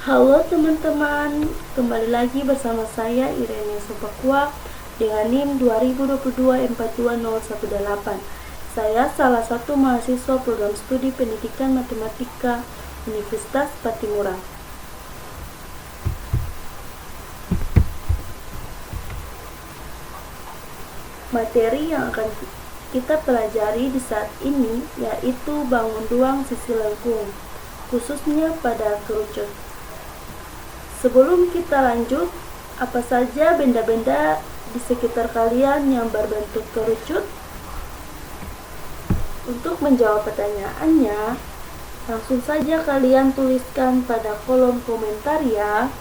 Halo teman-teman, kembali lagi bersama saya Irene Sopakwa dengan NIM 2022-42018. Saya salah satu mahasiswa program studi pendidikan matematika Universitas Patimura. Materi yang akan kita pelajari di saat ini yaitu bangun ruang sisi lengkung, khususnya pada kerucut. Sebelum kita lanjut, apa saja benda-benda di sekitar kalian yang berbentuk kerucut? Untuk menjawab pertanyaannya, langsung saja kalian tuliskan pada kolom komentar ya.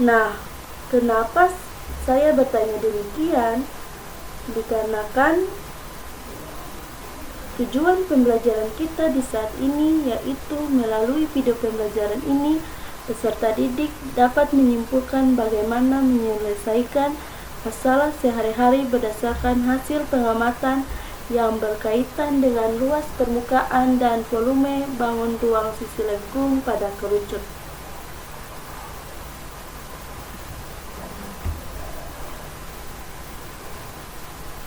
Nah, kenapa saya bertanya demikian? Dikarenakan tujuan pembelajaran kita di saat ini yaitu melalui video pembelajaran ini, peserta didik dapat menyimpulkan bagaimana menyelesaikan masalah sehari-hari berdasarkan hasil pengamatan yang berkaitan dengan luas permukaan dan volume bangun ruang sisi lengkung pada kerucut.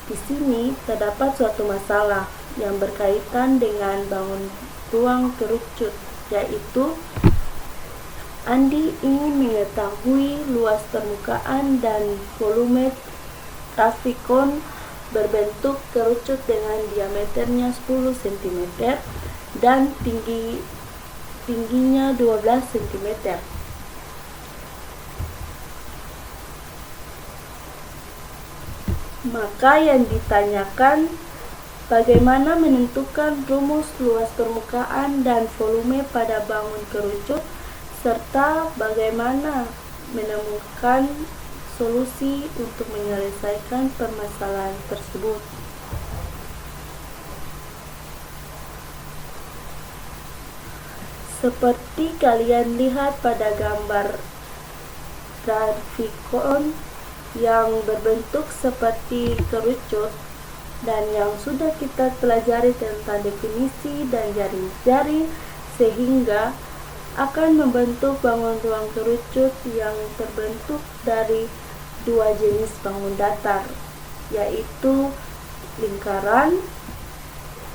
Di sini terdapat suatu masalah yang berkaitan dengan bangun ruang kerucut, yaitu Andi ingin mengetahui luas permukaan dan volume grafikon berbentuk kerucut dengan diameternya 10 cm dan tingginya 12 cm. Maka yang ditanyakan, bagaimana menentukan rumus luas permukaan dan volume pada bangun kerucut, serta bagaimana menemukan solusi untuk menyelesaikan permasalahan tersebut. Seperti kalian lihat pada gambar grafikon yang berbentuk seperti kerucut dan yang sudah kita pelajari tentang definisi dan jari-jari, sehingga akan membentuk bangun ruang kerucut yang terbentuk dari dua jenis bangun datar, yaitu lingkaran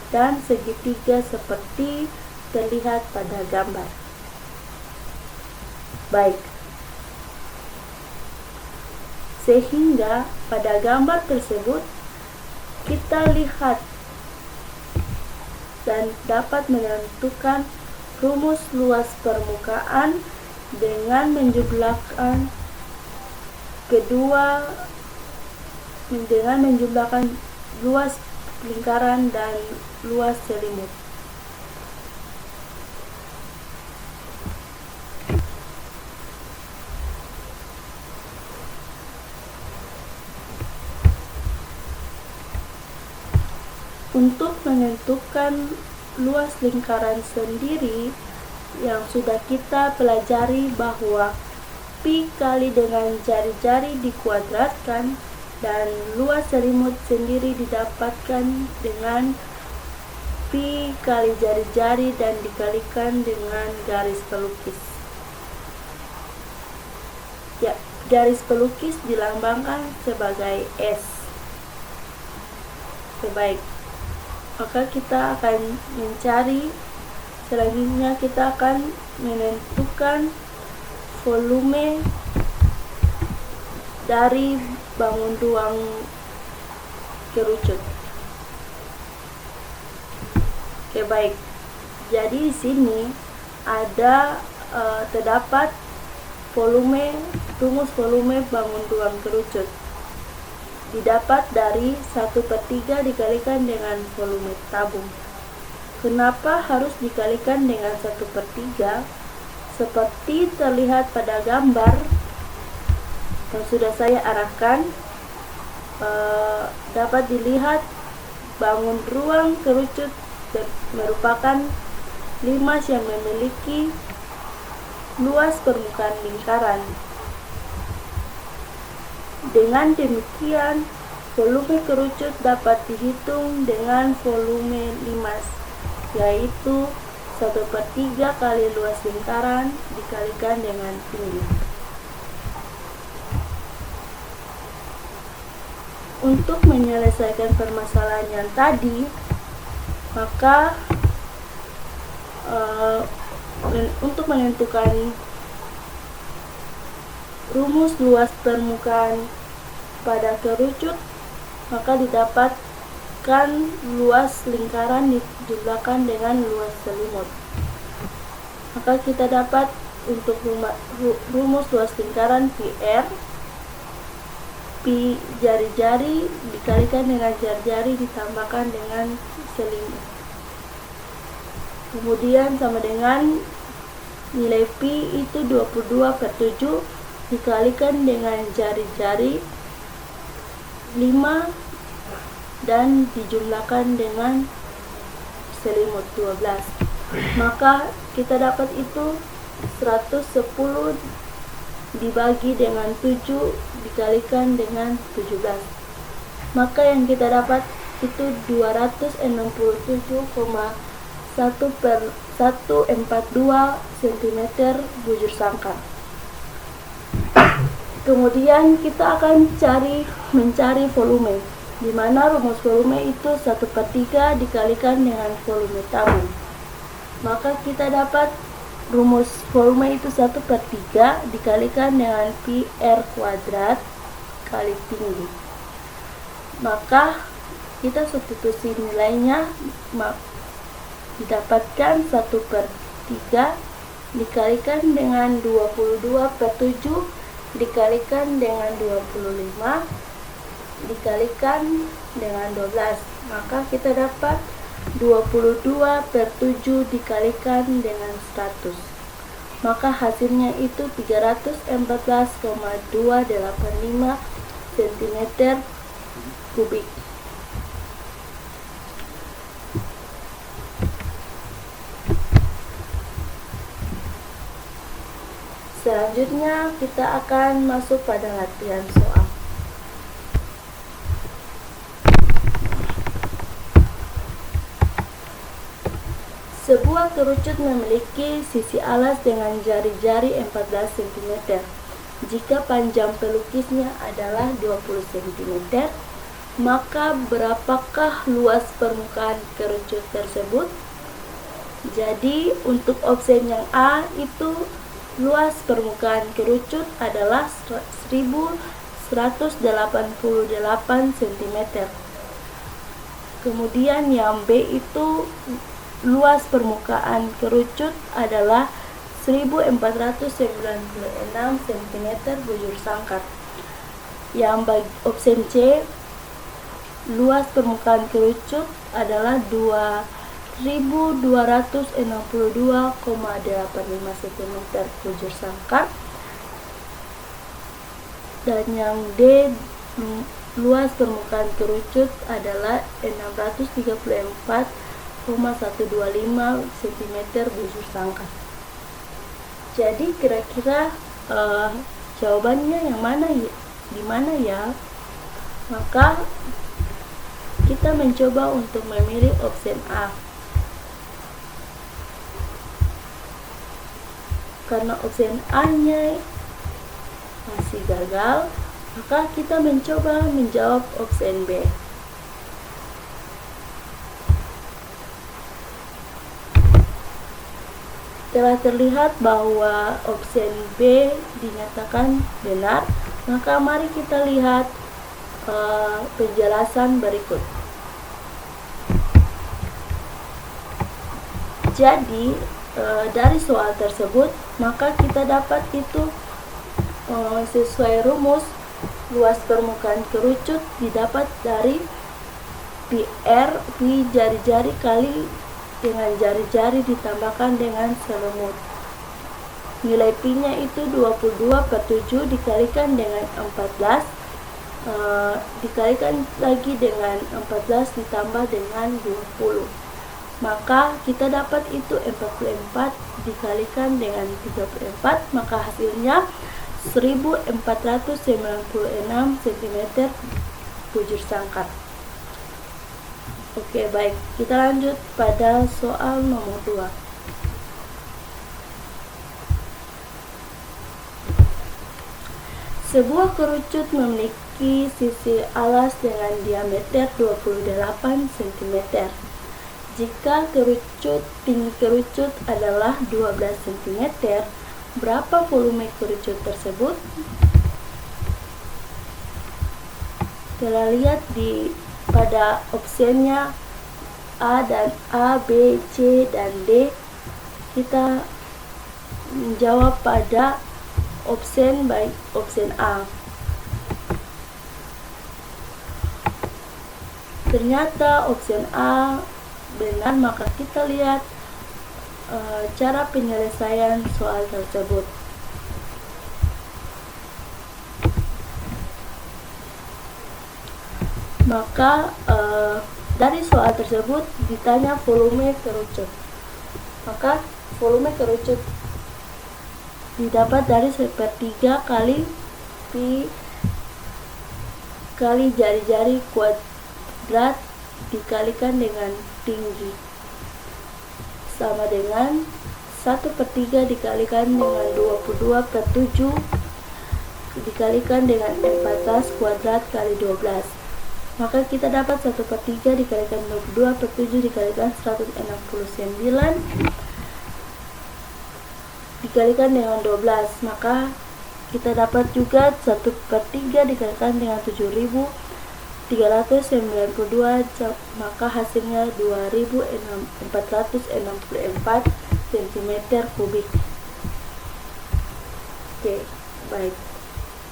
dan segitiga seperti terlihat pada gambar. Baik, sehingga pada gambar tersebut kita lihat dan dapat menentukan rumus luas permukaan dengan menjumlahkan luas lingkaran dan luas selimut. Untuk menentukan luas lingkaran sendiri, yang sudah kita pelajari bahwa pi kali dengan jari-jari dikuadratkan dan luas selimut sendiri didapatkan dengan pi kali jari-jari dan dikalikan dengan garis pelukis. Ya, garis pelukis dilambangkan sebagai S. Baik. Maka kita akan mencari, selanjutnya kita akan menentukan volume dari bangun ruang kerucut. Baik. Jadi di sini ada terdapat rumus volume bangun ruang kerucut. Didapat dari 1/3 dikalikan dengan volume tabung. Kenapa harus dikalikan dengan 1/3? Seperti terlihat pada gambar yang sudah saya arahkan, dapat dilihat bangun ruang kerucut merupakan limas yang memiliki luas permukaan lingkaran. Dengan demikian, Volume kerucut dapat dihitung dengan volume limas, yaitu 1/3 kali luas lingkaran dikalikan dengan tinggi. Untuk menyelesaikan permasalahan yang tadi, maka untuk menentukan rumus luas permukaan pada kerucut, maka didapatkan luas lingkaran dijumlahkan dengan luas selimut. Maka kita dapat untuk rumus luas lingkaran PR, pi jari-jari dikalikan dengan jari-jari ditambahkan dengan selimut. Kemudian sama dengan nilai pi itu 22/7 dikalikan dengan jari-jari 5 dan dijumlahkan dengan selimut 12. Maka kita dapat itu 110 dibagi dengan 7 dikalikan dengan 17. Maka yang kita dapat itu 267,1/142 cm bujur sangkar. Kemudian kita akan mencari volume, di mana rumus volume itu 1/3 dikalikan dengan volume tabung. Maka kita dapat rumus volume itu 1/3 dikalikan dengan pi R kuadrat kali tinggi. Maka kita substitusi nilainya, didapatkan 1/3 dikalikan dengan 22/7 dikalikan dengan 25 dikalikan dengan 12. Maka kita dapat 22/7 dikalikan dengan 100. Maka hasilnya itu 314,285 cm kubik. Selanjutnya kita akan masuk pada latihan soal. Sebuah kerucut memiliki sisi alas dengan jari-jari 14 cm. Jika panjang pelukisnya adalah 20 cm, maka berapakah luas permukaan kerucut tersebut? Jadi untuk opsi yang A itu luas permukaan kerucut adalah 1188 cm. Kemudian yang B itu luas permukaan kerucut adalah 1496 cm bujur sangkar. Yang bagi opsi C, luas permukaan kerucut adalah 2262,85 cm bujur sangkar. Dan yang D, luas permukaan kerucut adalah 634,125 cm bujur sangkar. Jadi kira-kira jawabannya yang mana ya? Di mana ya? Maka kita mencoba untuk memilih opsi A. Karena opsi A-nya masih gagal, maka kita mencoba menjawab opsi B. Telah terlihat bahwa opsi B dinyatakan benar, maka mari kita lihat penjelasan berikut. Jadi dari soal tersebut, maka kita dapat itu sesuai rumus luas permukaan kerucut didapat dari PR, pi jari-jari kali dengan jari-jari ditambahkan dengan selimut. Nilai pi-nya itu 22/7 dikalikan dengan 14 dikalikan lagi dengan 14 ditambah dengan 20. Maka kita dapat itu 44 dikalikan dengan 34, maka hasilnya 1496 cm bujur sangkar. Oke, baik, kita lanjut pada soal nomor 2. Sebuah kerucut memiliki sisi alas dengan diameter 28 cm. Jika tinggi kerucut adalah 12 cm, berapa volume kerucut tersebut? Kita lihat pada opsinya A, B, C, dan D. Kita menjawab pada opsi A. Ternyata opsi A benar, maka kita lihat cara penyelesaian soal tersebut. Maka dari soal tersebut ditanya volume kerucut. Maka volume kerucut didapat dari 1/3 kali pi kali jari-jari kuadrat dikalikan dengan tinggi, sama dengan 1/3 dikalikan dengan 22/7 dikalikan dengan 14 kuadrat kali 12. Maka kita dapat 1/3 dikalikan 22/7 dikalikan 169 dikalikan dengan 12, maka kita dapat juga 1/3 dikalikan dengan 7.392, maka hasilnya 2.464 cm3. Oke, baik,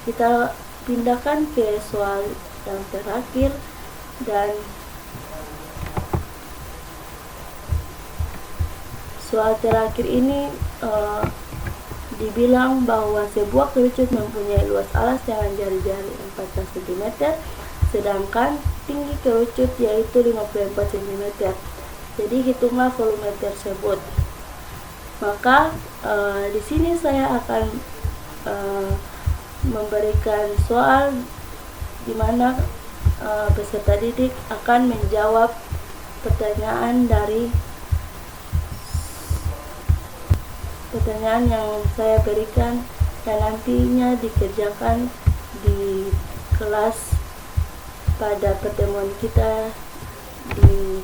kita pindahkan ke soal yang terakhir, dan soal terakhir ini dibilang bahwa sebuah kerucut mempunyai luas alas dengan jari-jari 14 cm, sedangkan tinggi kerucut yaitu 54 cm. Jadi hitunglah volume tersebut. Maka di sini saya akan memberikan soal di mana peserta didik akan menjawab pertanyaan yang saya berikan, dan nantinya dikerjakan di kelas pada pertemuan kita di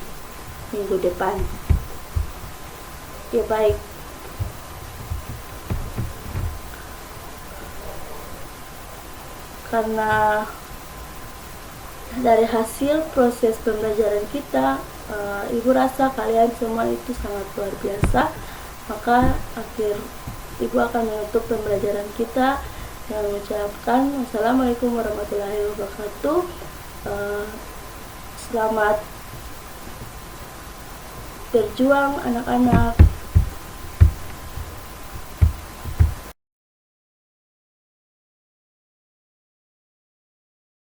minggu depan. Oke, baik. Karena dari hasil proses pembelajaran kita, Ibu rasa kalian semua itu sangat luar biasa. Maka Ibu akan menutup pembelajaran kita dengan mengucapkan wassalamualaikum warahmatullahi wabarakatuh. Selamat berjuang anak-anak.